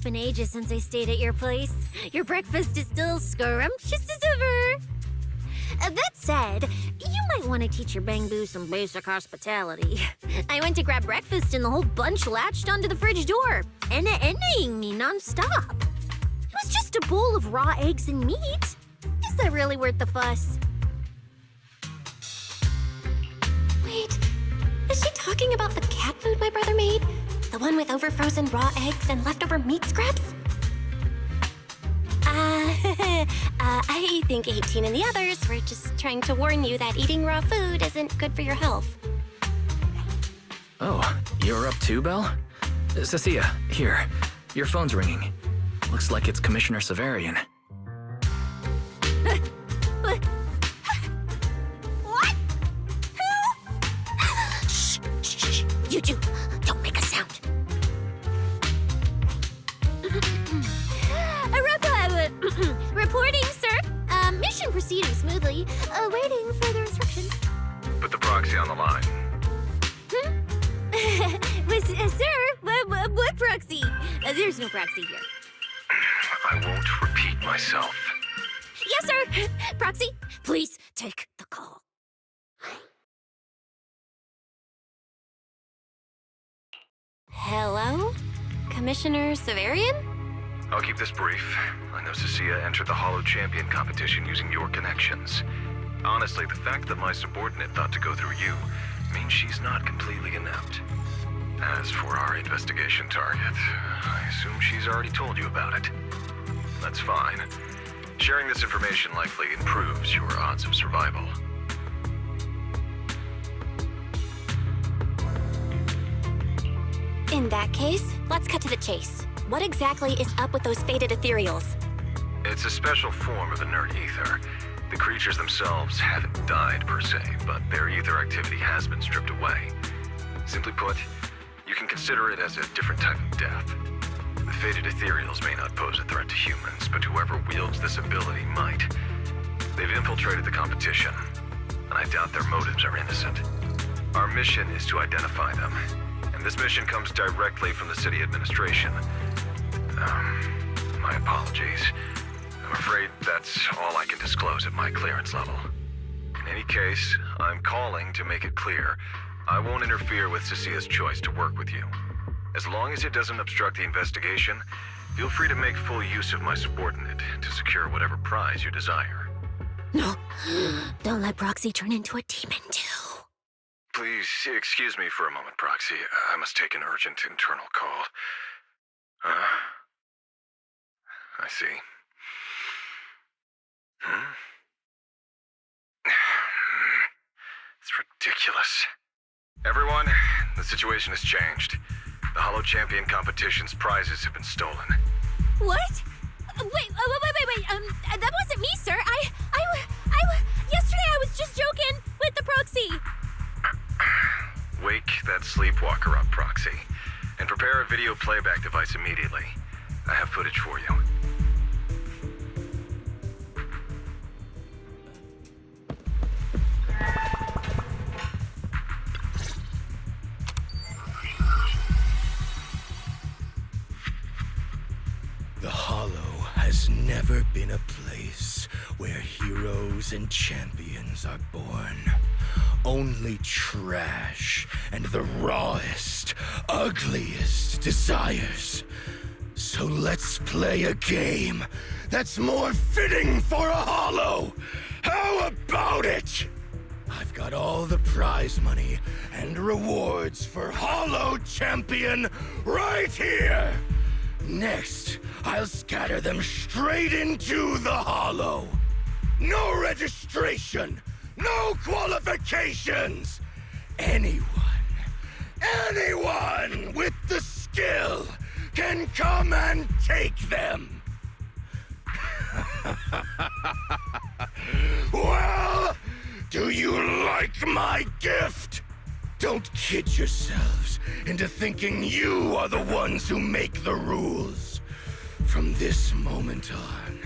It's been ages since I stayed at your place. Your breakfast is still scrumptious as ever. That said, you might want to teach your Bangbu some basic hospitality. I went to grab breakfast and the whole bunch latched onto the fridge door, envying me nonstop. It was just a bowl of raw eggs and meat. Is that really worth the fuss? Wait, is she talking about the cat food my brother made? The one with over-frozen raw eggs and leftover meat scraps? I think 18 and the others were just trying to warn you that eating raw food isn't good for your health. Oh, you're up too, Belle? Cecilia, here. Your phone's ringing. Looks like it's Commissioner Severian. What? Who? Shh. You two, don't make a sound. Reporting, sir. Mission proceeding smoothly. Awaiting further instructions. Put the proxy on the line. Sir, what proxy? There's no proxy here. I won't repeat myself. Yes, sir. Proxy, please take the call. Hello? Commissioner Severian? I'll keep this brief. I know Cecilia entered the Hollow Champion competition using your connections. Honestly, the fact that my subordinate thought to go through you means she's not completely inept. As for our investigation target, I assume she's already told you about it. That's fine. Sharing this information likely improves your odds of survival. In that case, let's cut to the chase. What exactly is up with those faded ethereals? It's a special form of inert ether. The creatures themselves haven't died per se, but their ether activity has been stripped away. Simply put, you can consider it as a different type of death. The faded ethereals may not pose a threat to humans, but whoever wields this ability might. They've infiltrated the competition, and I doubt their motives are innocent. Our mission is to identify them, and this mission comes directly from the city administration. My apologies. I'm afraid that's all I can disclose at my clearance level. In any case, I'm calling to make it clear I won't interfere with Cecilia's choice to work with you. As long as it doesn't obstruct the investigation, feel free to make full use of my subordinate to secure whatever prize you desire. No, don't let Proxy turn into a demon too. Please excuse me for a moment, Proxy. I must take an urgent internal call. I see. It's ridiculous. Everyone, the situation has changed. The Hollow Champion competition's prizes have been stolen. What? Wait, that wasn't me, sir. Yesterday I was just joking with the Proxy. Wake that sleepwalker up, Proxy, and prepare a video playback device immediately. I have footage for you. The Hollow has never been a place where heroes and champions are born. Only trash and the rawest, ugliest desires. So let's play a game that's more fitting for a Hollow. How about it? I've got all the prize money and rewards for Hollow Champion right here. Next, I'll scatter them straight into the Hollow. No registration, no qualifications. Anyone with the skill can come and take them. Well, do you like my gift? Don't kid yourselves into thinking you are the ones who make the rules. From this moment on,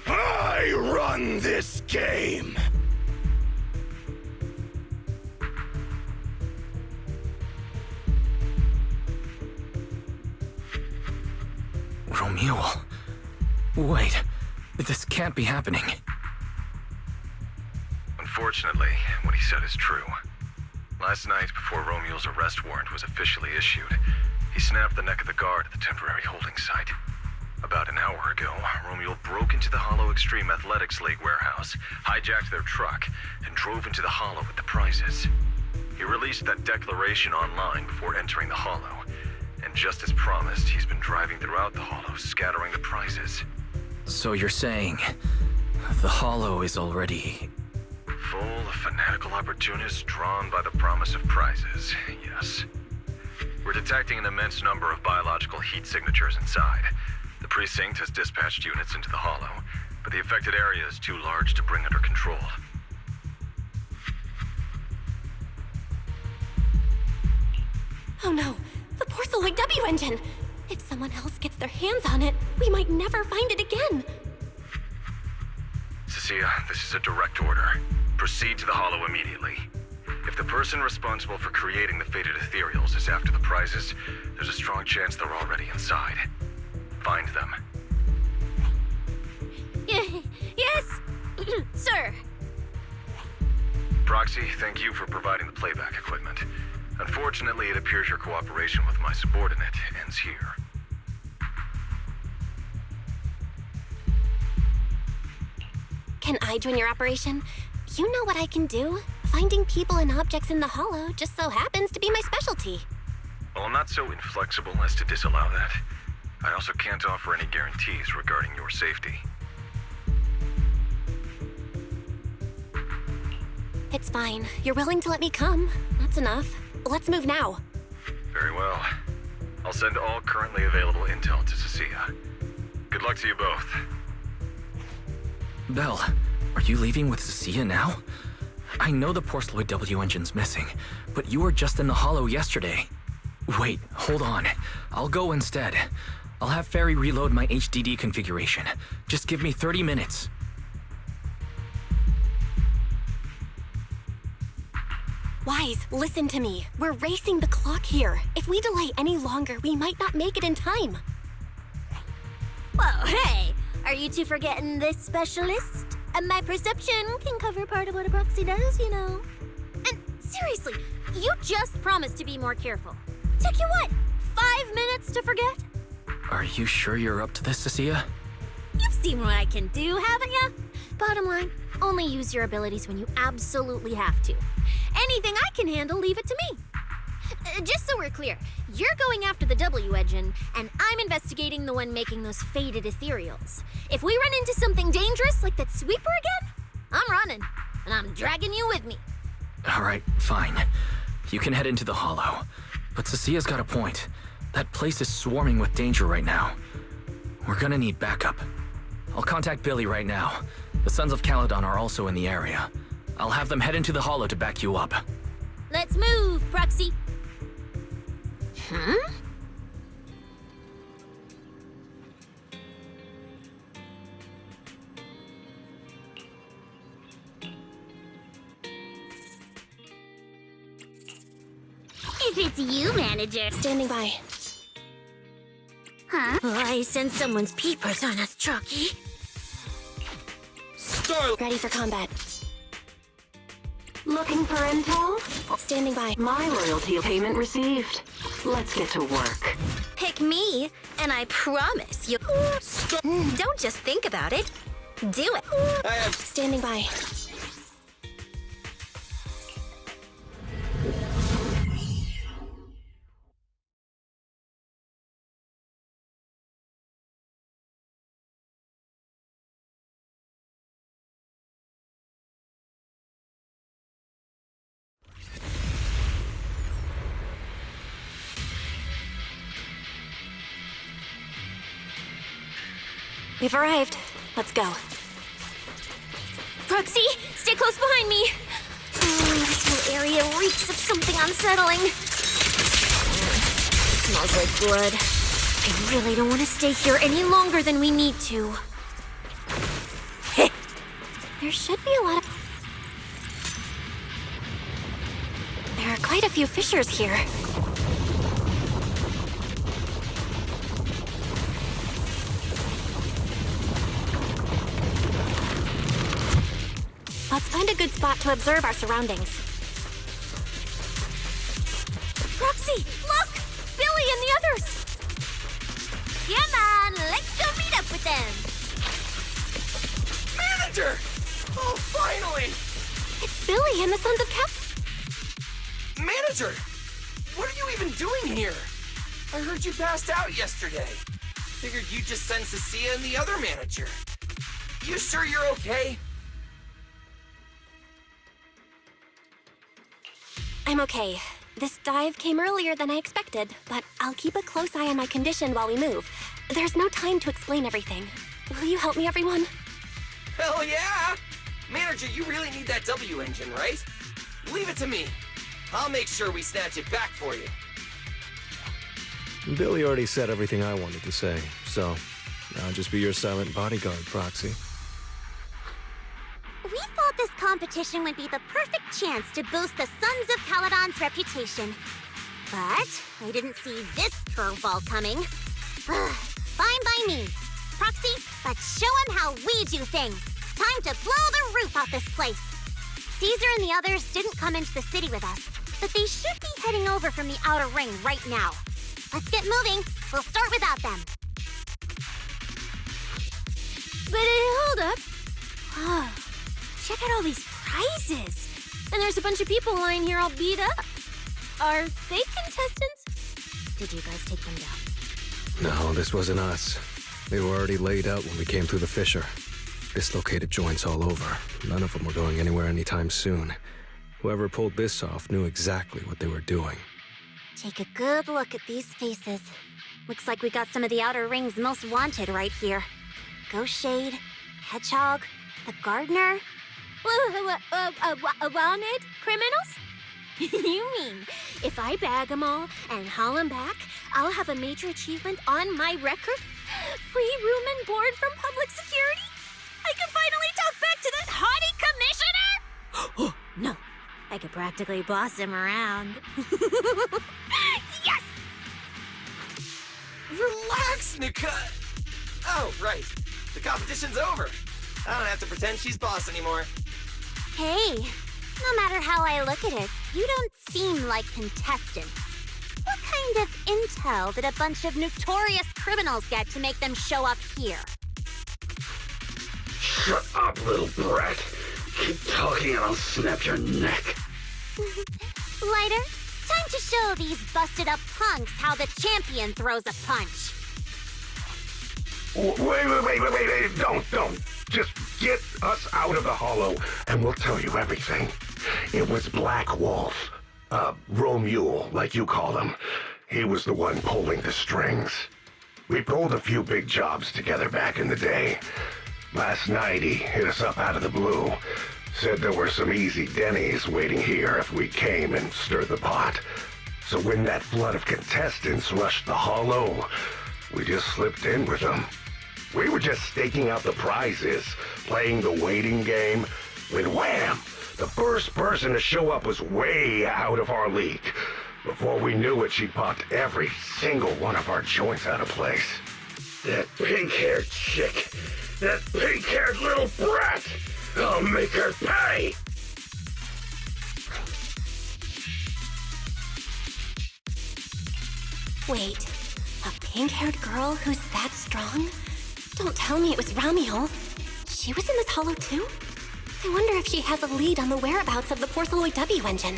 I run this game. mule. Wait, this can't be happening. Unfortunately, what he said is true. Last night, before Romeo's arrest warrant was officially issued, he snapped the neck of the guard at the temporary holding site. About an hour ago, Romeo broke into the Hollow Extreme Athletics League warehouse, hijacked their truck, and drove into the Hollow with the prizes. He released that declaration online before entering the Hollow, and just as promised, he's been driving throughout the Hollow, scattering the prizes. So you're saying the Hollow is already... Full of fanatical opportunists drawn by the promise of prizes, yes. We're detecting an immense number of biological heat signatures inside. The precinct has dispatched units into the Hollow, but the affected area is too large to bring under control. Oh no, the Porceloid W engine! If someone else gets their hands on it, we might never find it again. Cecilia, this is a direct order. Proceed to the Hollow immediately. If the person responsible for creating the fated ethereals is after the prizes, there's a strong chance they're already inside. Find them. Yes, sir. Proxy, thank you for providing the playback equipment. Unfortunately, it appears your cooperation with my subordinate ends here. Can I join your operation? You know what I can do. Finding people and objects in the Hollow just so happens to be my specialty. Well, I'm not so inflexible as to disallow that. I also can't offer any guarantees regarding your safety. It's fine. You're willing to let me come. That's enough. Let's move now. Very well. I'll send all currently available intel to Cecilia. Good luck to you both. Belle, are you leaving with Cecilia now? I know the Porceloid W engine's missing, but you were just in the Hollow yesterday. Wait, hold on. I'll go instead. I'll have Ferry reload my HDD configuration. Just give me 30 minutes. Wise, listen to me. We're racing the clock here. If we delay any longer, we might not make it in time. Well, hey, are you two forgetting this specialist? My perception can cover part of what a proxy does, you know. And seriously, you just promised to be more careful. Took you what, 5 minutes to forget? Are you sure you're up to this, Cecilia? You've seen what I can do, haven't you? Bottom line, only use your abilities when you absolutely have to. Anything I can handle, leave it to me. Just so we're clear, you're going after the W engine, and I'm investigating the one making those faded ethereals. If we run into something dangerous like that sweeper again, I'm running, and I'm dragging you with me. All right, fine. You can head into the Hollow. But Cecilia's got a point. That place is swarming with danger right now. We're gonna need backup. I'll contact Billy right now. The Sons of Caledon are also in the area. I'll have them head into the Hollow to back you up. Let's move, Proxy. If it's you, manager. Standing by. Huh? Oh, I sense someone's peepers on us, Chucky. Ready for combat. Looking for intel? Standing by. My royalty payment received. Let's get to work. Pick me, and I promise you... Don't just think about it. Do it. Standing by. We've arrived. Let's go. Proxy, stay close behind me. This whole area reeks of something unsettling. It smells like blood. I really don't want to stay here any longer than we need to. There should be a lot of... There are quite a few fissures here. Let's find a good spot to observe our surroundings. Roxy, look! Billy and the others! Come on, let's go meet up with them! Manager! Oh, finally! It's Billy and the Sons of Cap. Manager! What are you even doing here? I heard you passed out yesterday. Figured you'd just send Cecilia and the other manager. You sure you're okay? I'm okay. This dive came earlier than I expected, but I'll keep a close eye on my condition while we move. There's no time to explain everything. Will you help me, everyone? Hell yeah! Manager, you really need that W engine, right? Leave it to me. I'll make sure we snatch it back for you. Billy already said everything I wanted to say, so I'll just be your silent bodyguard, Proxy. We thought this competition would be the perfect chance to boost the Sons of Caledon's reputation. But I didn't see this curveball coming. Fine by me. Proxy, let's show him how we do things. Time to blow the roof off this place. Caesar and the others didn't come into the city with us, but they should be heading over from the outer ring right now. Let's get moving. We'll start without them. But hold up. Oh, check out all these prizes. And there's a bunch of people lying here all beat up. Are they contestants? Did you guys take them down? No, this wasn't us. They were already laid out when we came through the fissure. Dislocated joints all over. None of them were going anywhere anytime soon. Whoever pulled this off knew exactly what they were doing. Take a good look at these faces. Looks like we got some of the Outer Ring's most wanted right here. Ghost Shade, Hedgehog, the Gardener. Wanted criminals? You mean, if I bag them all and haul them back, I'll have a major achievement on my record? Free room and board from public security? I can finally talk back to that haughty commissioner? Oh, no. I could practically boss him around. Yes! Relax, Nika! Oh, right. The competition's over. I don't have to pretend she's boss anymore. Hey, no matter how I look at it, you don't seem like contestants. What kind of intel did a bunch of notorious criminals get to make them show up here? Shut up, little brat. Keep talking and I'll snap your neck. Lighter, time to show these busted up punks how the champion throws a punch. Wait. Don't. Just get us out of the hollow and we'll tell you everything. It was Black Wolf. Romule, like you call him. He was the one pulling the strings. We pulled a few big jobs together back in the day. Last night he hit us up out of the blue. Said there were some easy Denny's waiting here if we came and stirred the pot. So when that flood of contestants rushed the hollow, we just slipped in with them. We were just staking out the prizes, playing the waiting game, when wham! The first person to show up was way out of our league. Before we knew it, she popped every single one of our joints out of place. That pink-haired chick! That pink-haired little brat! I'll make her pay! Wait, a pink-haired girl who's that strong? Don't tell me it was Ramiel. She was in this hollow too? I wonder if she has a lead on the whereabouts of the Porceloid W engine.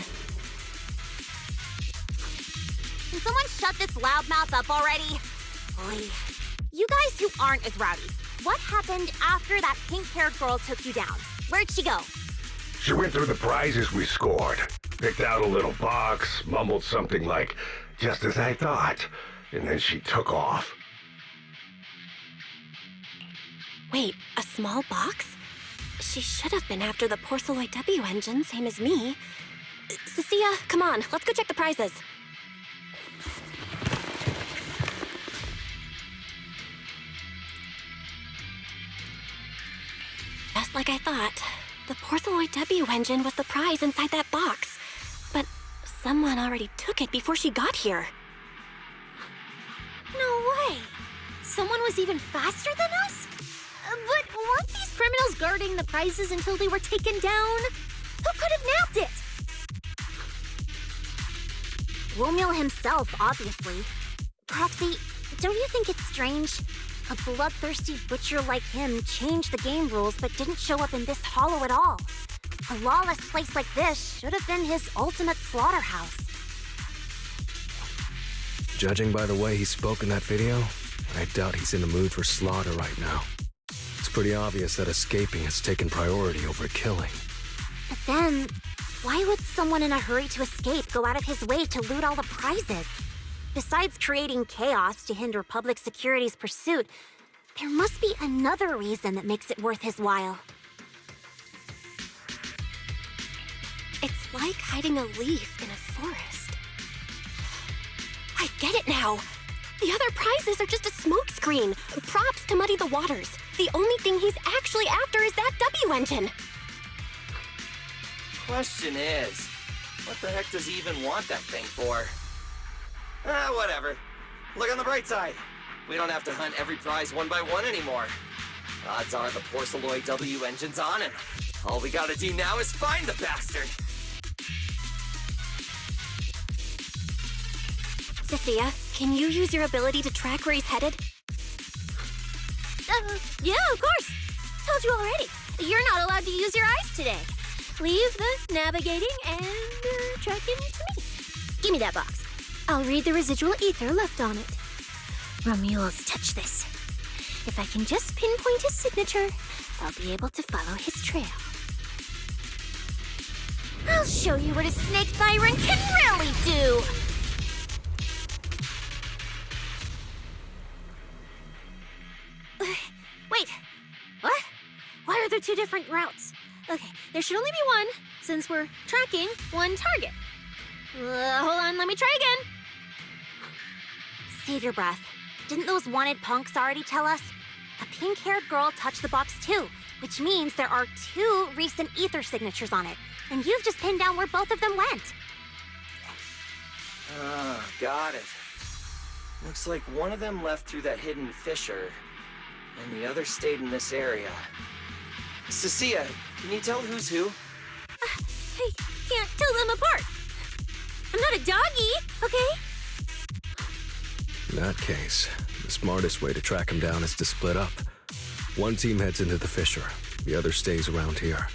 Can someone shut this loudmouth up already? Oy. You guys who aren't as rowdy, what happened after that pink-haired girl took you down? Where'd she go? She went through the prizes we scored, picked out a little box, mumbled something like, "Just as I thought," and then she took off. Wait, a small box? She should have been after the Porceloid W engine, same as me. Cecilia, come on, let's go check the prizes. Just like I thought, the Porceloid W engine was the prize inside that box. But someone already took it before she got here. No way! Someone was even faster than us? But weren't these criminals guarding the prizes until they were taken down? Who could have nabbed it? Romeo himself, obviously. Proxy, don't you think it's strange? A bloodthirsty butcher like him changed the game rules but didn't show up in this hollow at all. A lawless place like this should have been his ultimate slaughterhouse. Judging by the way he spoke in that video, I doubt he's in the mood for slaughter right now. It's pretty obvious that escaping has taken priority over killing. But then, why would someone in a hurry to escape go out of his way to loot all the prizes? Besides creating chaos to hinder public security's pursuit, there must be another reason that makes it worth his while. It's like hiding a leaf in a forest. I get it now. The other prizes are just a smokescreen, props to muddy the waters. The only thing he's actually after is that W engine. Question is, what the heck does he even want that thing for? Whatever. Look on the bright side. We don't have to hunt every prize one by one anymore. Odds are the Porceloid W engine's on him. All we gotta do now is find the bastard. Sophia, can you use your ability to track where he's headed? Yeah, of course. Told you already. You're not allowed to use your eyes today. Leave the navigating and tracking to me. Give me that box. I'll read the residual ether left on it. Romuald's touch this. If I can just pinpoint his signature, I'll be able to follow his trail. I'll show you what a snake tyrant can really do! Wait, what? Why are there two different routes? Okay, there should only be one, since we're tracking one target. Hold on, let me try again. Save your breath. Didn't those wanted punks already tell us? A pink-haired girl touched the box too, which means there are two recent ether signatures on it, and you've just pinned down where both of them went. Ah, got it. Looks like one of them left through that hidden fissure, and the other stayed in this area. Cecilia, can you tell who's who? I can't tell them apart. I'm not a doggy, okay? In that case, the smartest way to track him down is to split up. One team heads into the fissure, the other stays around here.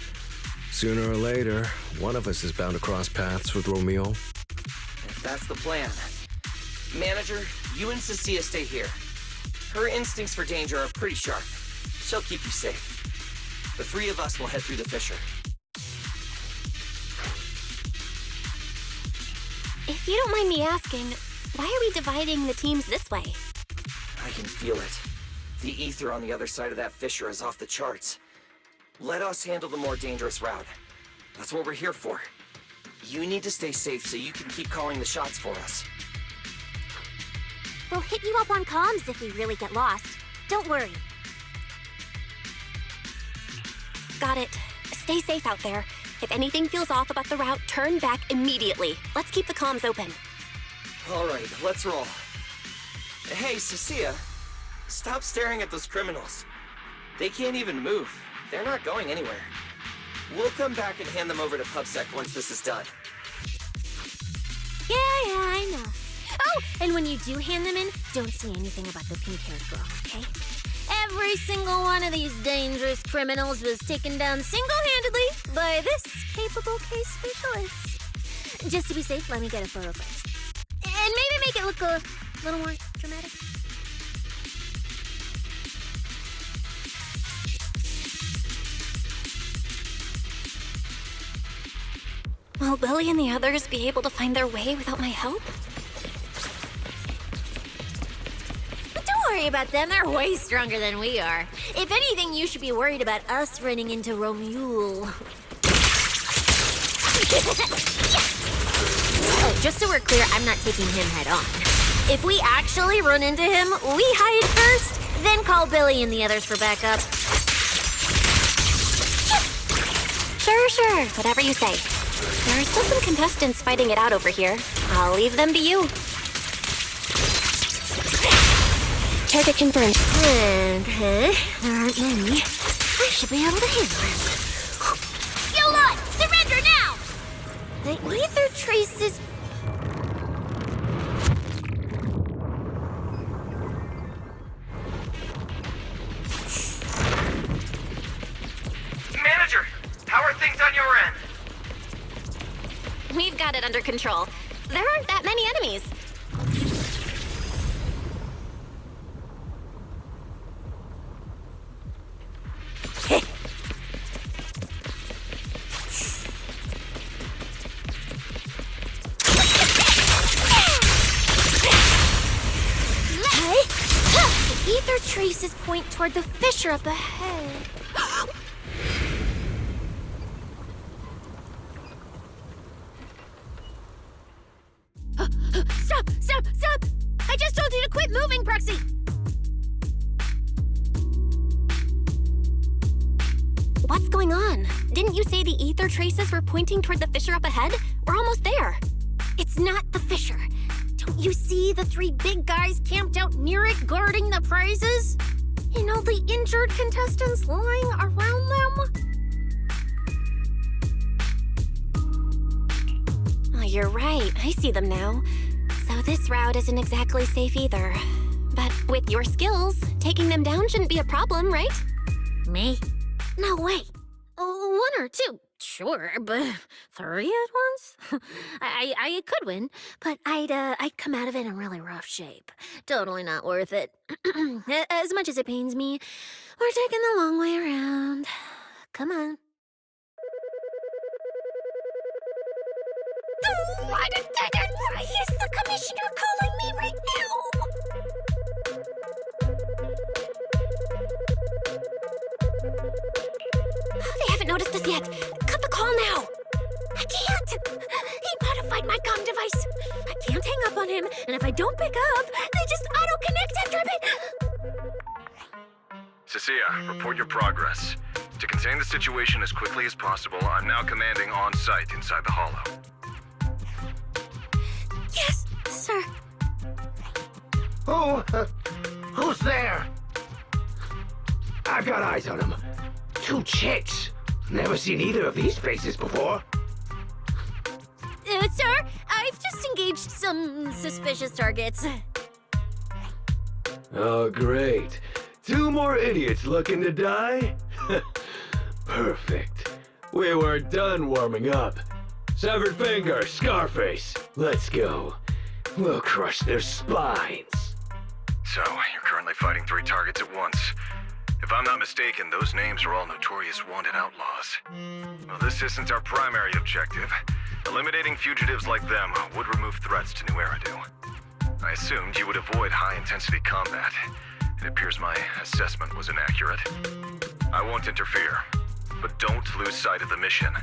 Sooner or later, one of us is bound to cross paths with Romeo. If that's the plan. Manager, you and Cecilia stay here. Her instincts for danger are pretty sharp. She'll keep you safe. The three of us will head through the fissure. If you don't mind me asking, why are we dividing the teams this way? I can feel it. The ether on the other side of that fissure is off the charts. Let us handle the more dangerous route. That's what we're here for. You need to stay safe so you can keep calling the shots for us. We'll hit you up on comms if we really get lost. Don't worry. Got it. Stay safe out there. If anything feels off about the route, turn back immediately. Let's keep the comms open. All right, let's roll. Hey, Cecilia, stop staring at those criminals. They can't even move. They're not going anywhere. We'll come back and hand them over to PubSec once this is done. Yeah, I know. Oh, and when you do hand them in, don't say anything about the pink-haired girl, okay? Every single one of these dangerous criminals was taken down single-handedly by this capable case specialist. Just to be safe, let me get a photo first. And maybe make it look a little more dramatic. Will Billy and the others be able to find their way without my help? Don't worry about them, they're way stronger than we are. If anything, you should be worried about us running into Romuald. Oh, just so we're clear, I'm not taking him head on. If we actually run into him, we hide first, then call Billy and the others for backup. Sure, whatever you say. There are still some contestants fighting it out over here. I'll leave them to you. Target confirmed. Okay, there aren't many. I should be able to handle it. You lot, surrender now! The ether traces. Manager, how are things on your end? We've got it under control. There aren't that many enemies. The ether traces point toward the fissure up ahead. Stop! Stop! Stop! I just told you to quit moving, Proxy! What's going on? Didn't you say the ether traces were pointing toward the fissure up ahead? We're almost there. It's not the fissure. Don't you see the three big guys camped out near it guarding the prizes? And all the injured contestants lying around them? Oh, you're right. I see them now. So this route isn't exactly safe either. But with your skills, taking them down shouldn't be a problem, right? Me? No way. One or two, sure, but three at once? I could win, but I'd come out of it in really rough shape. Totally not worth it. As much as it pains me, we're taking the long way around. Come on. Why is the commissioner calling me right now? They haven't noticed us yet. Cut the call now. I can't! He modified my comm device. I can't hang up on him, and if I don't pick up, they just auto-connect after a bit. Cecilia, report your progress. To contain the situation as quickly as possible, I'm now commanding on-site inside the hollow. Yes, sir. Who's there? I've got eyes on them. Two chicks. Never seen either of these faces before. Sir, I've just engaged some suspicious targets. Oh, great. Two more idiots looking to die? Perfect. We were done warming up. Severed finger, Scarface. Let's go. We'll crush their spines. So, you're currently fighting 3 targets at once. If I'm not mistaken, those names are all notorious wanted outlaws. Well, this isn't our primary objective. Eliminating fugitives like them would remove threats to New Eridan. I assumed you would avoid high-intensity combat. It appears my assessment was inaccurate. I won't interfere, but don't lose sight of the mission.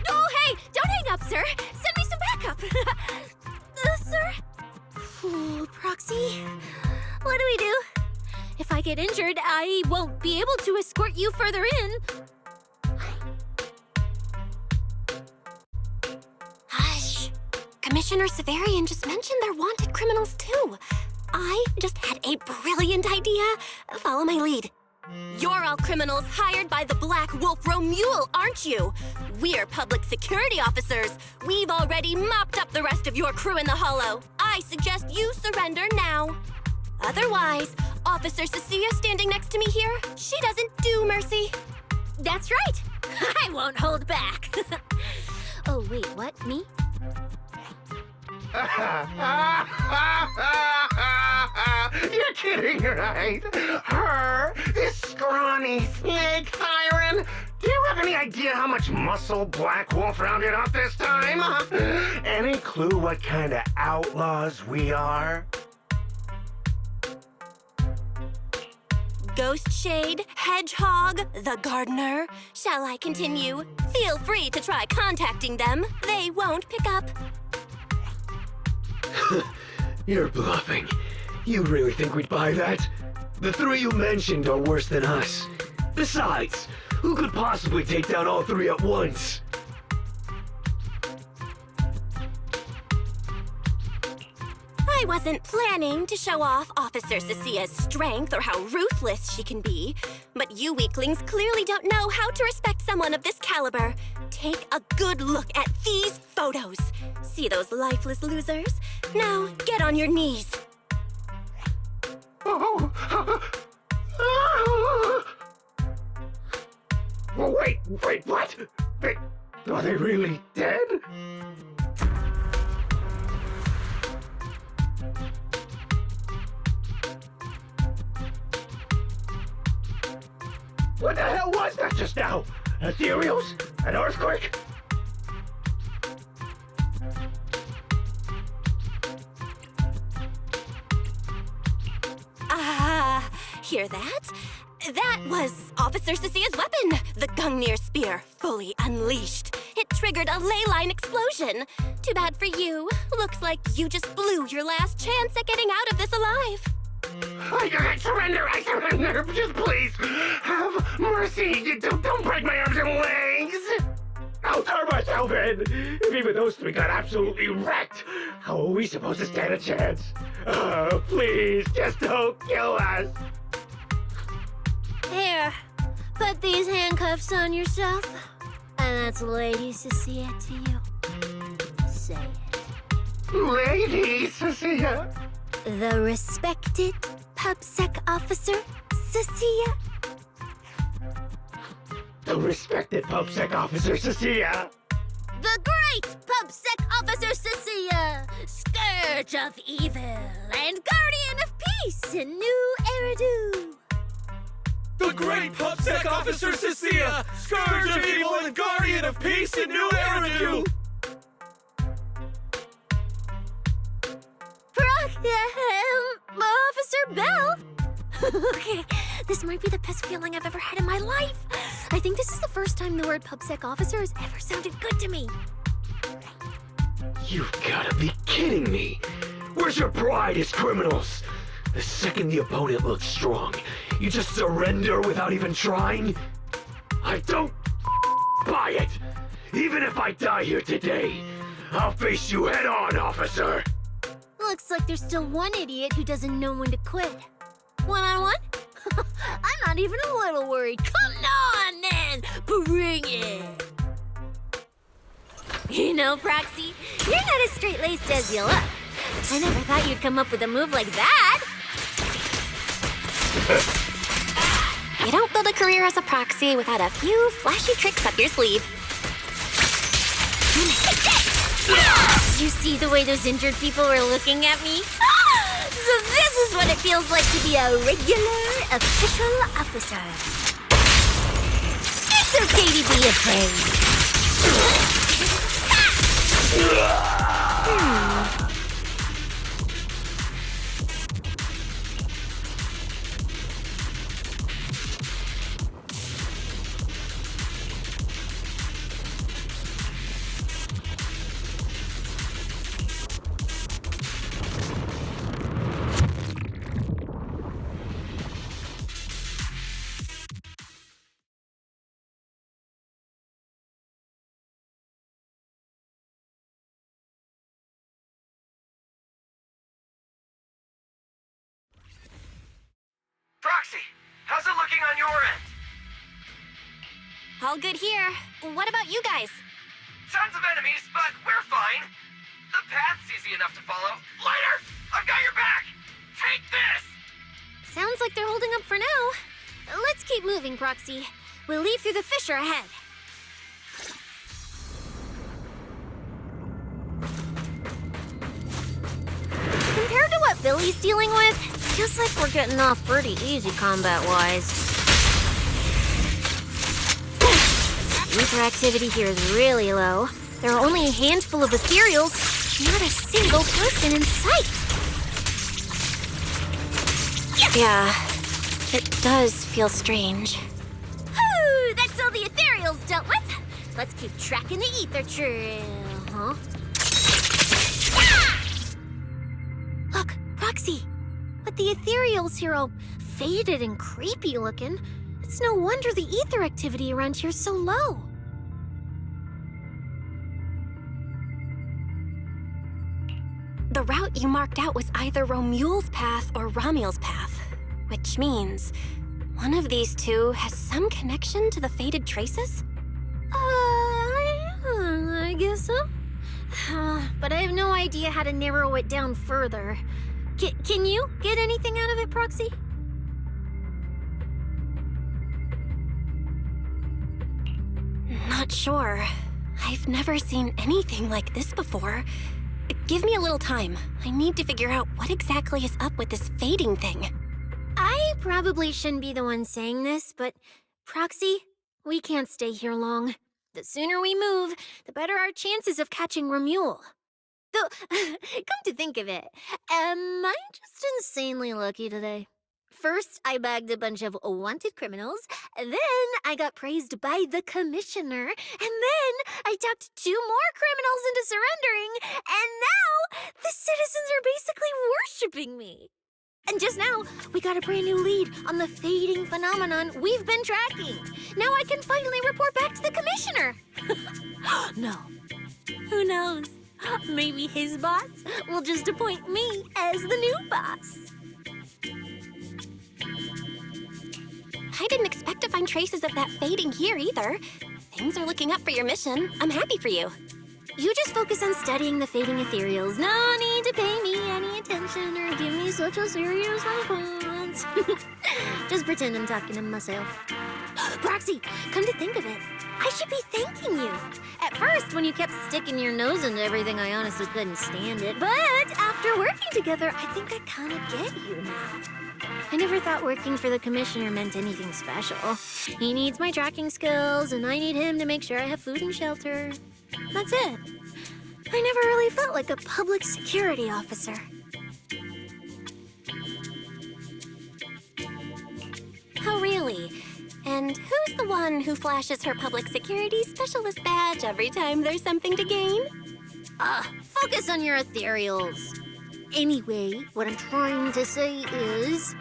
Oh, hey! Don't hang up, sir! Send me some backup! Sir? Ooh, Proxy, what do we do? If I get injured, I won't be able to escort you further in. Hush. Commissioner Severian just mentioned they're wanted criminals too. I just had a brilliant idea. Follow my lead. You're all criminals hired by the Black Wolf Romule, aren't you? We're public security officers. We've already mopped up the rest of your crew in the hollow. I suggest you surrender now. Otherwise, Officer Cecilia standing next to me here, she doesn't do mercy. That's right. I won't hold back. Oh, wait, what? Me? You're kidding, right? Her? This scrawny snake siren? Do you have any idea how much muscle Black Wolf rounded up this time? Any clue what kind of outlaws we are? Ghost Shade, Hedgehog, the Gardener. Shall I continue? Feel free to try contacting them. They won't pick up. You're bluffing. You really think we'd buy that? The 3 you mentioned are worse than us. Besides, who could possibly take down all 3 at once? I I wasn't planning to show off Officer Cecia's strength or how ruthless she can be, but you weaklings clearly don't know how to respect someone of this caliber. Take a good look at these photos. See those lifeless losers? Now, get on your knees. Wait, what? Are they really dead? What the hell was that just now? Ethereals? An earthquake? Hear that? That was Officer Cecia's weapon, the Gungnir Spear, fully unleashed. It triggered a ley line explosion. Too bad for you. Looks like you just blew your last chance at getting out of this alive. I surrender, just please, have mercy, don't break my arms and legs! I'll turn myself in! If even those three got absolutely wrecked, how are we supposed to stand a chance? Please, just don't kill us! Here, put these handcuffs on yourself. And that's Lady Cecia to you. Say it. Lady Cecia! The respected PubSec officer, Cecia. The respected PubSec officer, Cecia! The great PubSec officer, Cecia. Scourge of evil and guardian of peace in New Eridan. The great PubSec officer Cecia, scourge of evil and guardian of peace in New Eridan! Officer Bell? Okay, this might be the best feeling I've ever had in my life. I think this is the first time the word PubSec officer has ever sounded good to me. You've gotta be kidding me! Where's your pride as criminals? The second the opponent looks strong, you just surrender without even trying? I don't buy it! Even if I die here today, I'll face you head on, officer! Looks like there's still one idiot who doesn't know when to quit. One-on-one? I'm not even a little worried. Come on, then! Bring it! You know, Proxy, you're not as straight-laced as you look. I never thought you'd come up with a move like that. You don't build a career as a proxy without a few flashy tricks up your sleeve. You see the way those injured people were looking at me? So this is what it feels like to be a regular official officer. It's okay to be afraid. Proxy, how's it looking on your end? All good here. What about you guys? Tons of enemies, but we're fine. The path's easy enough to follow. Lighter, I've got your back. Take this! Sounds like they're holding up for now. Let's keep moving, Proxy. We'll leave through the fissure ahead. Compared to what Billy's dealing with, feels like we're getting off pretty easy combat-wise. Ether activity here is really low. There are only a handful of ethereals, not a single person in sight. Yeah, it does feel strange. Whew, that's all the ethereals dealt with. Let's keep tracking the ether trail, huh? Look, Proxy. But the ethereals here all faded and creepy looking. It's no wonder the ether activity around here is so low. The route route you marked out was either Romule's path or Ramiel's path, which means one of these two has some connection to the faded traces? I guess so. But I have no idea how to narrow it down further. Can you get anything out of it, Proxy? Not sure. I've never seen anything like this before. Give me a little time. I need to figure out what exactly is up with this fading thing. I probably shouldn't be the one saying this, but Proxy, we can't stay here long. The sooner we move, the better our chances of catching Romule. Though, come to think of it, am I just insanely lucky today? First, I bagged a bunch of wanted criminals, then I got praised by the commissioner, and then I talked 2 more criminals into surrendering, and now the citizens are basically worshipping me. And just now, we got a brand new lead on the fading phenomenon we've been tracking. Now I can finally report back to the commissioner. No. Who knows? Maybe his boss will just appoint me as the new boss. I didn't expect to find traces of that fading here either. Things are looking up for your mission. I'm happy for you. You just focus on studying the fading ethereals. No need to pay me any attention or give me such a serious response. Just pretend I'm talking to myself. Proxy, come to think of it, I should be thanking you. At first, when you kept sticking your nose into everything, I honestly couldn't stand it. But after working together, I think I kind of get you now. I never thought working for the commissioner meant anything special. He needs my tracking skills, and I need him to make sure I have food and shelter. That's it. I never really felt like a public security officer. Oh, really? And who's the one who flashes her public security specialist badge every time there's something to gain? Focus on your ethereals. Anyway, what I'm trying to say is,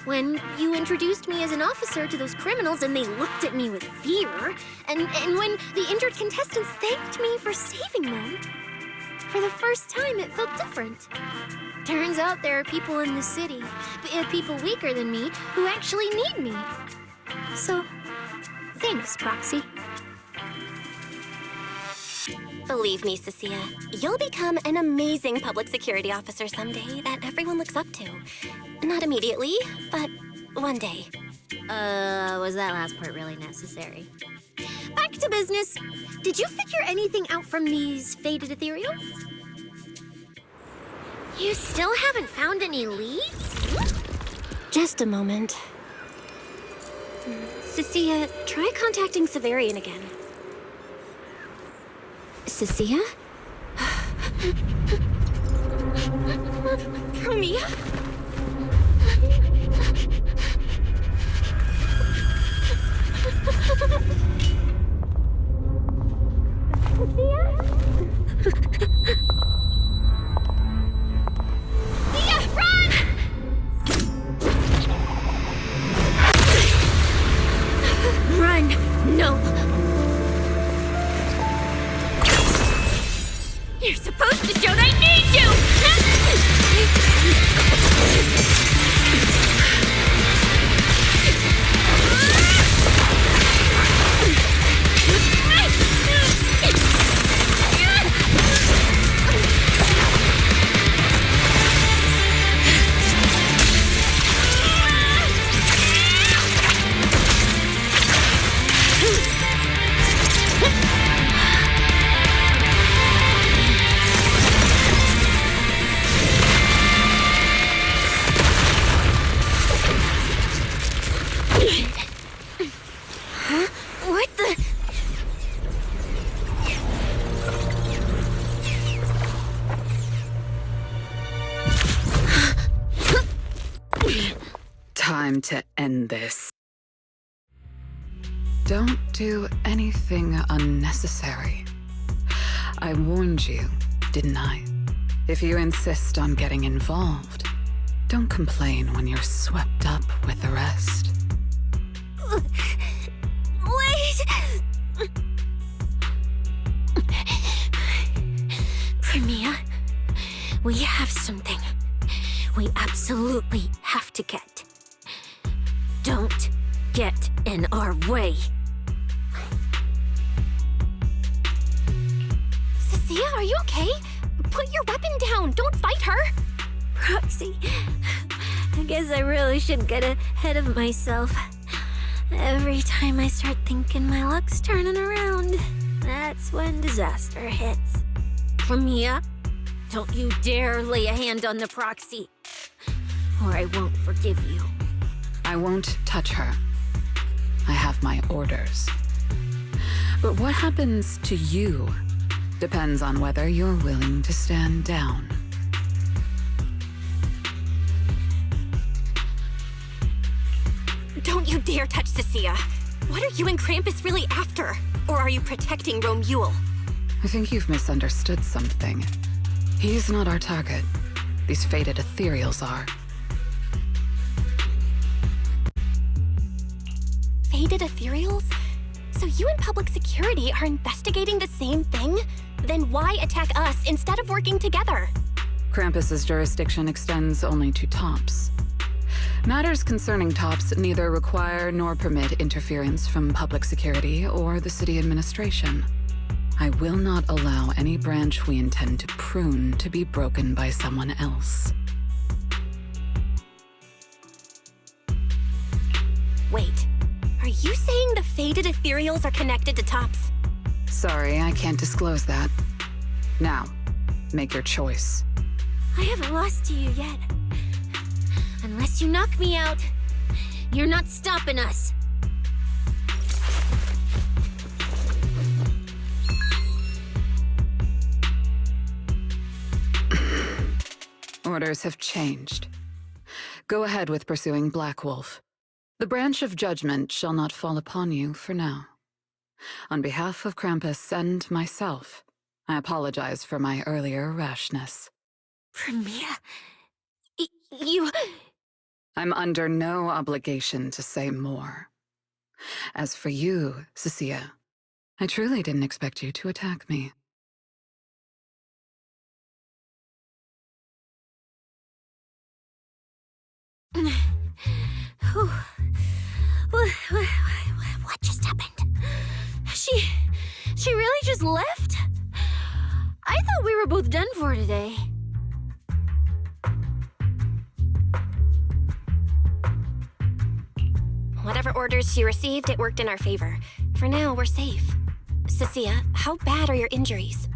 when you introduced me as an officer to those criminals and they looked at me with fear, and when the injured contestants thanked me for saving them, for the first time it felt different. Turns out there are people in the city, people weaker than me, who actually need me. So, thanks, Proxy. Believe me, Cecilia, you'll become an amazing public security officer someday that everyone looks up to. Not immediately, but one day. Was that last part really necessary? Back to business. Did you figure anything out from these faded ethereals? You still haven't found any leads? Just a moment. Cecilia, try contacting Severian again. Cecilia? Mia? Run! No! You're supposed to show I need you! What the? Time to end this. Don't do anything unnecessary. I warned you, didn't I? If you insist on getting involved, don't complain when you're swept up with the rest. Wait! Premia, we have some absolutely have to get. Don't get in our way. Cecilia, are you okay? Put your weapon down. Don't fight her. Proxy, I guess I really should get ahead of myself. Every time I start thinking my luck's turning around, that's when disaster hits. Premia, don't you dare lay a hand on the Proxy, or I won't forgive you. I won't touch her. I have my orders. But what happens to you depends on whether you're willing to stand down. Don't you dare touch Cecilia. What are you and Krampus really after? Or are you protecting Romuald? I think you've misunderstood something. He's not our target. These fated ethereals are. Fated ethereals? So you and public security are investigating the same thing? Then why attack us instead of working together? Krampus's jurisdiction extends only to tops. Matters concerning tops neither require nor permit interference from public security or the city administration. I will not allow any branch we intend to prune to be broken by someone else. Wait, are you saying the fated ethereals are connected to tops? Sorry, I can't disclose that. Now, make your choice. I haven't lost to you yet. Unless you knock me out, you're not stopping us. Orders have changed. Go ahead with pursuing Black Wolf. The branch of judgment shall not fall upon you for now. On behalf of Krampus and myself, I apologize for my earlier rashness. Premia, you... I'm under no obligation to say more. As for you, Cecilia, I truly didn't expect you to attack me. What just happened? She really just left? I thought we were both done for today. Whatever orders she received, it worked in our favor. For now, we're safe. Cecilia, how bad are your injuries?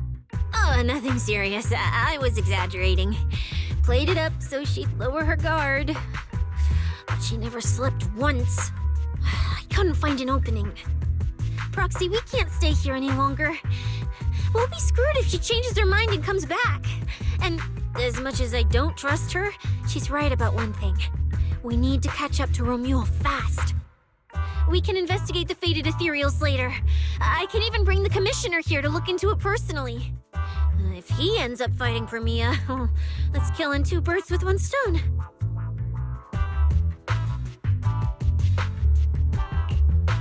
Oh, nothing serious. I was exaggerating. Played it up so she'd lower her guard. But she never slipped once. I couldn't find an opening. Proxy, we can't stay here any longer. We'll be screwed if she changes her mind and comes back. And as much as I don't trust her, she's right about one thing. We need to catch up to Romuald fast. We can investigate the fated ethereals later. I can even bring the commissioner here to look into it personally. If he ends up fighting Premia, that's killing two birds with one stone.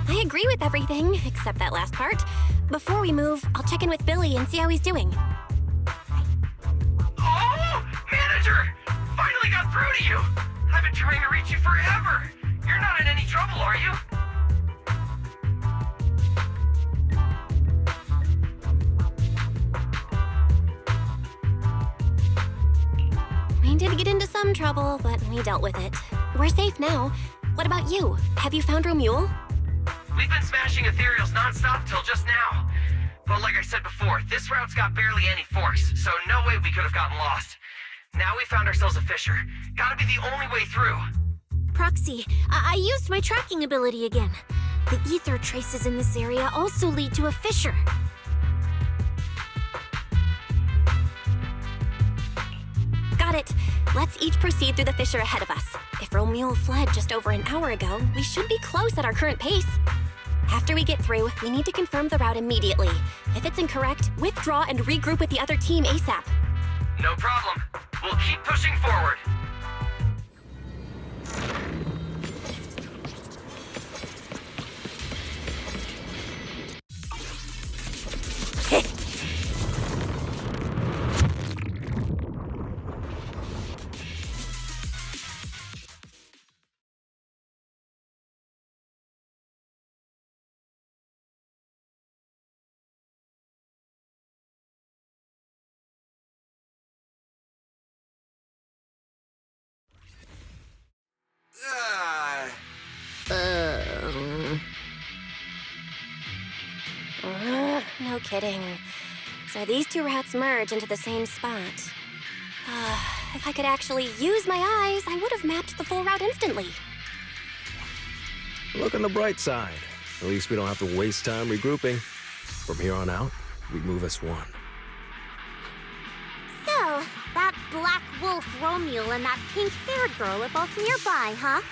I agree with everything, except that last part. Before we move, I'll check in with Billy and see how he's doing. Oh! Manager! Finally got through to you! I've been trying to reach you forever! You're not in any trouble, are you? We did get into some trouble, but we dealt with it. We're safe now. What about you? Have you found Romuald? We've been smashing ethereals non-stop till just now. But like I said before, this route's got barely any force, so no way we could have gotten lost. Now we found ourselves a fissure. Gotta be the only way through. Proxy, I used my tracking ability again. The ether traces in this area also lead to a fissure. Got it. Let's each proceed through the fissure ahead of us. If Romuald fled just over an hour ago, we should be close at our current pace. After we get through, we need to confirm the route immediately. If it's incorrect, withdraw and regroup with the other team ASAP. No problem. We'll keep pushing forward. No kidding. So these two routes merge into the same spot. If I could actually use my eyes, I would have mapped the full route instantly. Look on the bright side. At least we don't have to waste time regrouping. From here on out, we move as one. So, that black wolf Romeo and that pink-haired girl are both nearby, huh?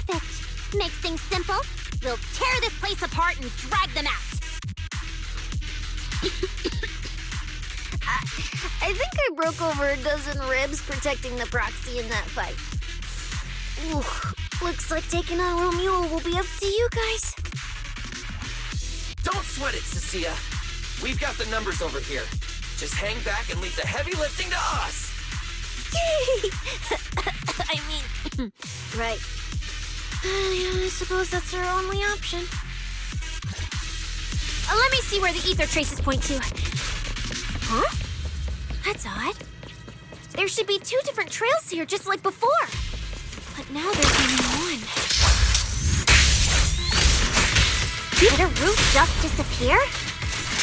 Perfect. Makes things simple. We'll tear this place apart and drag them out. I think I broke over a dozen ribs protecting the proxy in that fight. Ooh, looks like taking on Romeo will be up to you guys. Don't sweat it, Cecilia. We've got the numbers over here. Just hang back and leave the heavy lifting to us. I mean, right. Yeah, I suppose that's our only option. Let me see where the ether traces point to. Huh? That's odd. There should be two different trails here, just like before. But now there's only one. Did a route just disappear?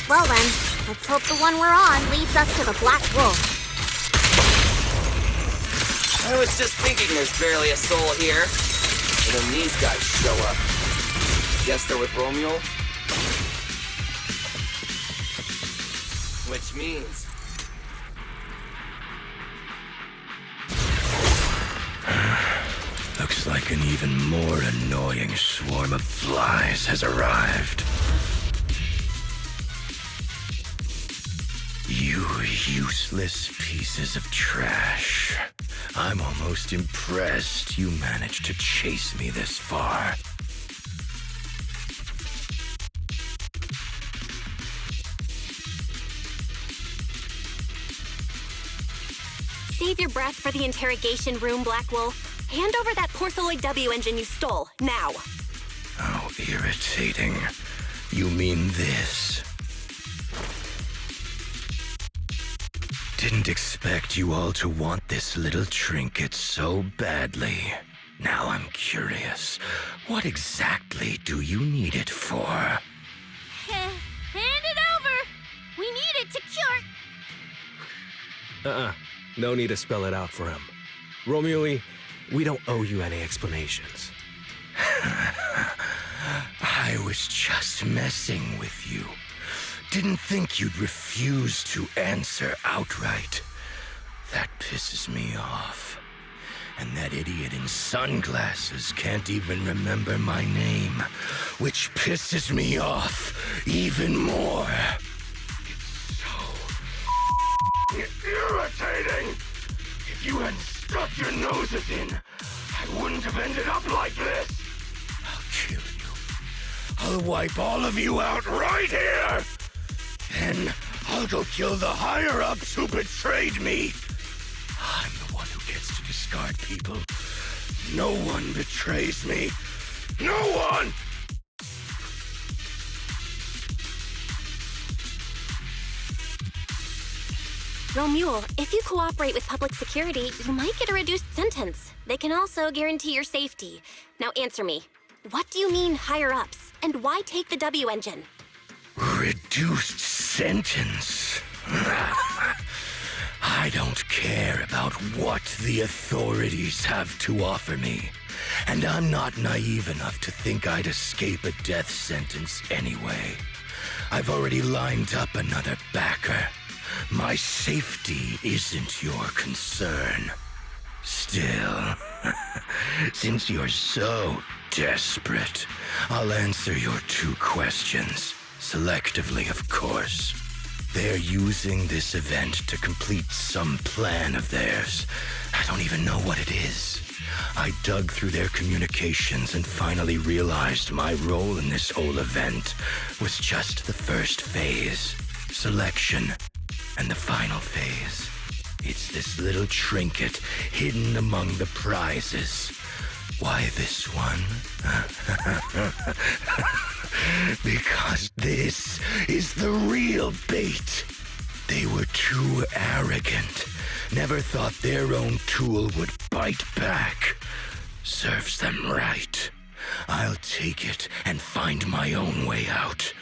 Well then, let's hope the one we're on leads us to the Black Wolf. I was just thinking there's barely a soul here. And then these guys show up. Guess they're with Romeo? Which means... Looks like an even more annoying swarm of flies has arrived. You useless pieces of trash. I'm almost impressed you managed to chase me this far. Save your breath for the interrogation room, Black Wolf. Hand over that Porceloid W engine you stole, now. How irritating. You mean this? Didn't expect you all to want this little trinket so badly. Now I'm curious. What exactly do you need it for? Hand it over! We need it to cure... No need to spell it out for him. Romeo, we don't owe you any explanations. I was just messing with you. Didn't think you'd refuse to answer outright. That pisses me off. And that idiot in sunglasses can't even remember my name, which pisses me off even more. It's so irritating. If you hadn't stuck your noses in, I wouldn't have ended up like this. I'll kill you. I'll wipe all of you out right here. Then I'll go kill the higher-ups who betrayed me. I'm the one who gets to discard people. No one betrays me. No one! Romeo, if you cooperate with public security, you might get a reduced sentence. They can also guarantee your safety. Now answer me. What do you mean higher-ups? And why take the W engine? Reduced sentence? I don't care about what the authorities have to offer me. And I'm not naive enough to think I'd escape a death sentence anyway. I've already lined up another backer. My safety isn't your concern. Still, since you're so desperate, I'll answer your two questions. Selectively, of course. They're using this event to complete some plan of theirs. I don't even know what it is. I dug through their communications and finally realized my role in this whole event was just the first phase, selection, and the final phase. It's this little trinket hidden among the prizes. Why this one? Because this is the real bait. They were too arrogant. Never thought their own tool would bite back. serves them right. I'll take it and find my own way out.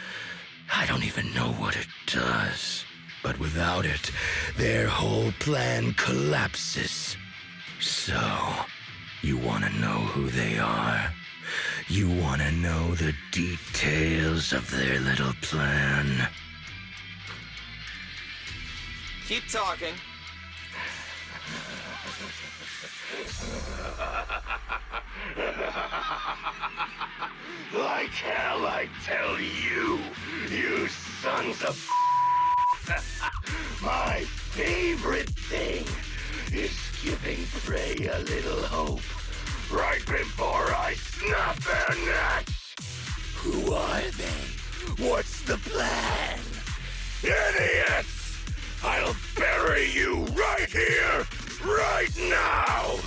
I don't even know what it does. But without it, their whole plan collapses. So, you wanna know who they are? You wanna know the details of their little plan? Keep talking. Like hell, I tell you, you sons of my favorite thing is giving prey a little hope right before I snap their necks. Who are they? What's the plan? Idiots! I'll bury you right here, right now!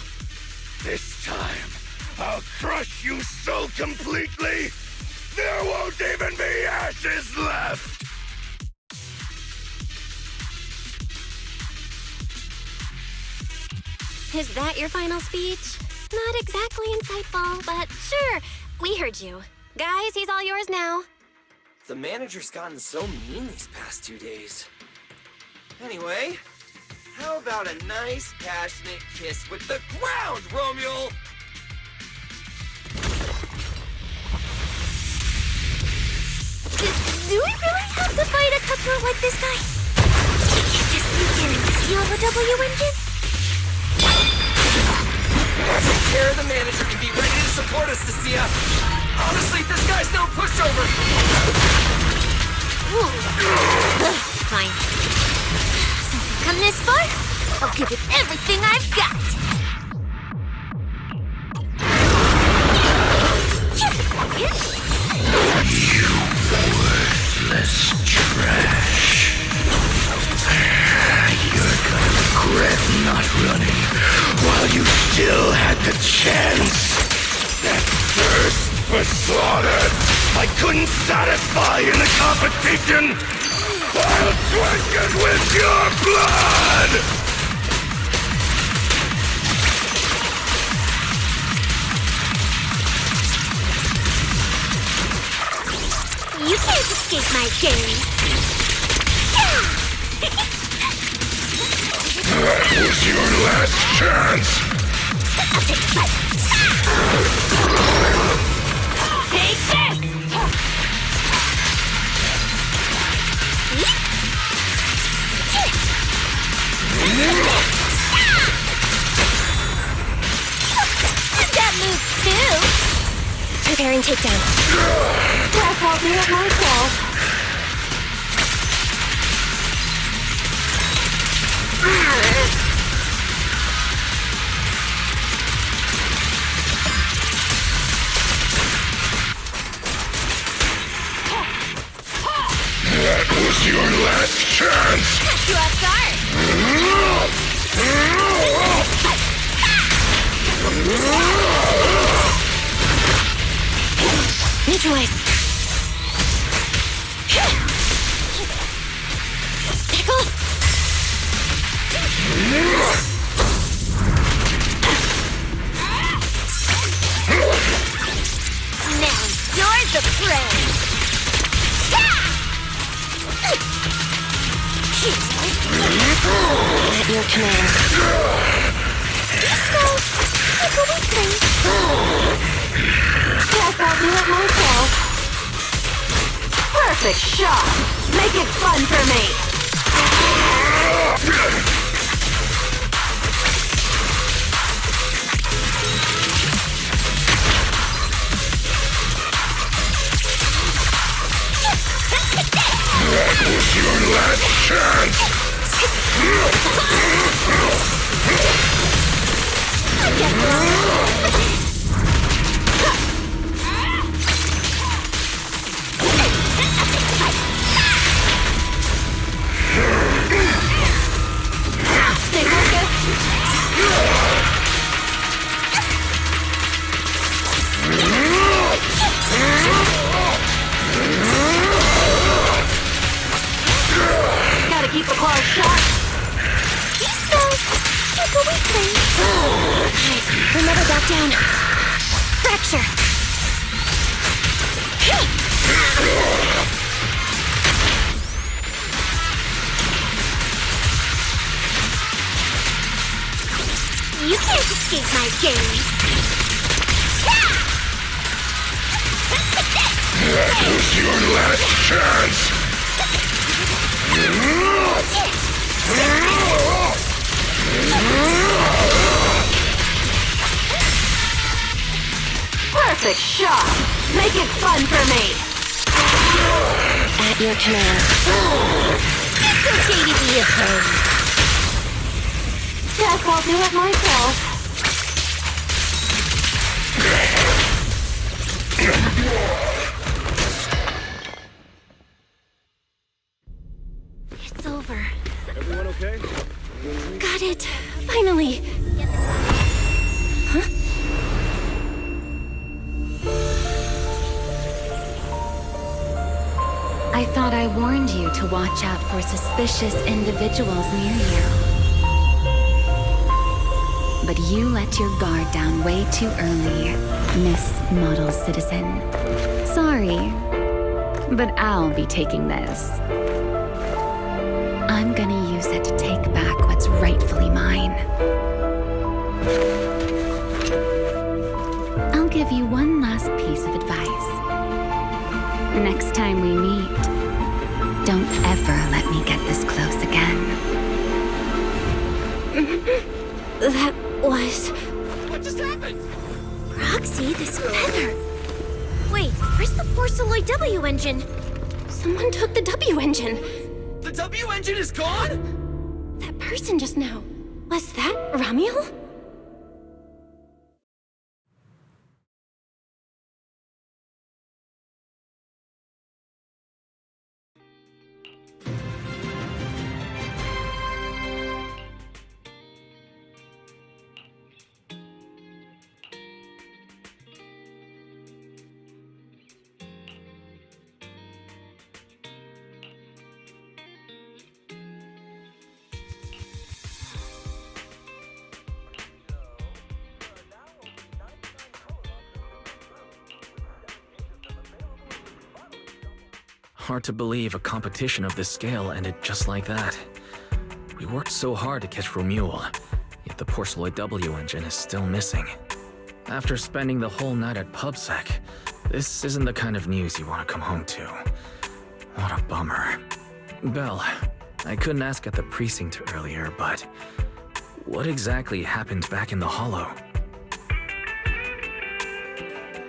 This time, I'll crush you so completely, there won't even be ashes left! Is that your final speech? Not exactly insightful, but sure, we heard you. Guys, he's all yours now. The manager's gotten so mean these past 2 days. Anyway, how about a nice, passionate kiss with the ground, Romeo? Do we really have to fight a cutthroat like this guy? We can't just sneak in and steal the W engine? Take care of the manager and be ready to support us, Cecilia. Honestly, this guy's no pushover. Fine. Since we've come this far, I'll give it everything I've got. You worthless trash. You're gonna regret not running while you still had the chance. That thirst for slaughter I couldn't satisfy in the competition. I'll drink it with your blood! You can't escape my gaze. That was your last chance! Take this! That move too! Preparing takedown. Yes, I'll do it myself. That was your last chance! Catch you off guard! Neutralize. Pickle. Now you're the prey! At your command. So, take a weekly. Yes, I'll do it myself. Perfect shot! Make it fun for me! That was your last chance! Gotta keep the claws sharp. So, take a weekly. Remember back down. with my games. That was your last chance! Perfect shot! Make it fun for me! At your command. It's okay to be afraid. Guess I'll do it myself. It's over. Everyone okay? Got it! Finally! Huh? I thought I warned you to watch out for suspicious individuals near you. But you let your guard down way too early, Miss Model Citizen. Sorry, but I'll be taking this. I'm gonna use it to take back what's rightfully mine. I'll give you one last piece of advice. Next time we meet, don't ever let me get this close again. That was... What just happened? Roxy, this feather. Wait, where's the Porceloid W engine? Someone took the W engine. The W engine is gone? That person just now. Was that Ramiel? Hard to believe a competition of this scale ended just like that. We worked so hard to catch Romuald, yet the Porceloid W engine is still missing. After spending the whole night at PubSec, this isn't the kind of news you want to come home to. What a bummer. Belle, I couldn't ask at the precinct earlier, but what exactly happened back in the Hollow?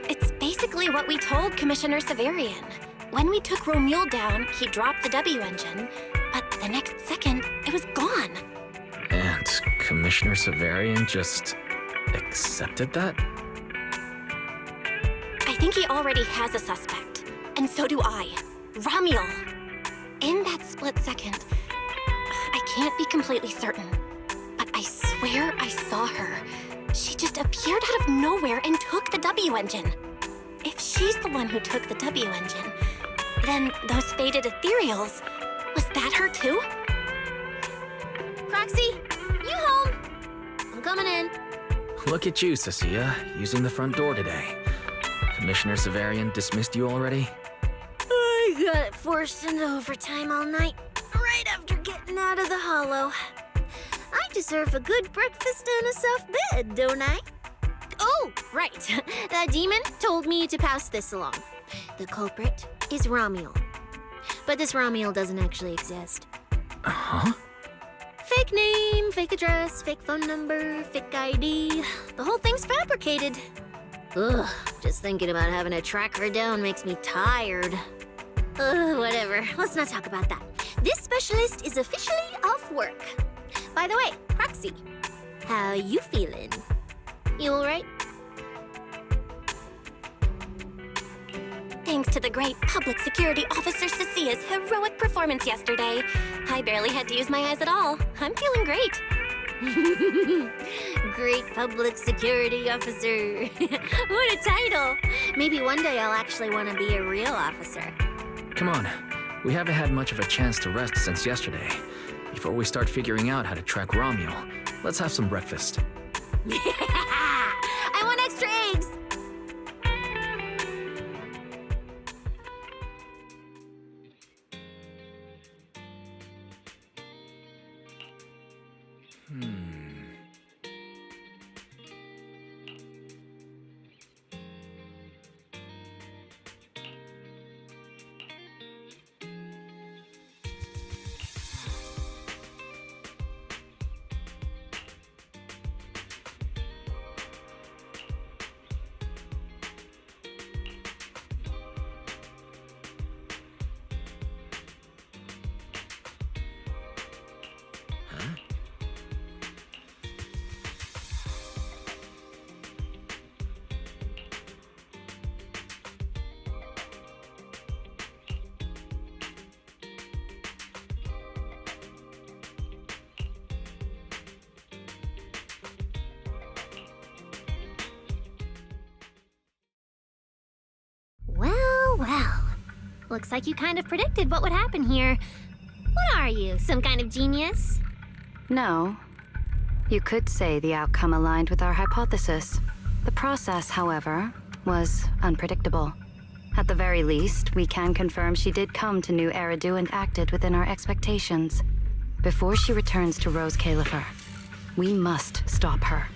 It's basically what we told Commissioner Severian. When we took Romuald down, he dropped the W engine, but the next second, it was gone. And Commissioner Severian just accepted that? I think he already has a suspect. And so do I. Ramiel. In that split second, I can't be completely certain, but I swear I saw her. She just appeared out of nowhere and took the W engine. If she's the one who took the W engine, then those faded ethereals, was that her too? Roxy, you home? I'm coming in. Look at you, Cecilia, using the front door today. Commissioner Severian dismissed you already? I got forced into overtime all night, right after getting out of the Hollow. I deserve a good breakfast and a soft bed, don't I? Oh, right. That demon told me to pass this along. The culprit is Ramiel. But this Ramiel doesn't actually exist. Huh? Fake name, fake address, fake phone number, fake ID. The whole thing's fabricated. Ugh, just thinking about having to track her down makes me tired. Whatever. Let's not talk about that. This specialist is officially off work. By the way, Roxy, how you feeling? You alright? Thanks to the great public security officer Cecia's heroic performance yesterday, I barely had to use my eyes at all. I'm feeling great. Great public security officer. What a title. Maybe one day I'll actually want to be a real officer. Come on. We haven't had much of a chance to rest since yesterday. Before we start figuring out how to track Romuald, let's have some breakfast. I want extra eggs. Looks like you kind of predicted what would happen here. What are you, some kind of genius? No. You could say the outcome aligned with our hypothesis. The process, however, was unpredictable. At the very least, we can confirm she did come to New Eridu and acted within our expectations. Before she returns to Rose Califer, we must stop her.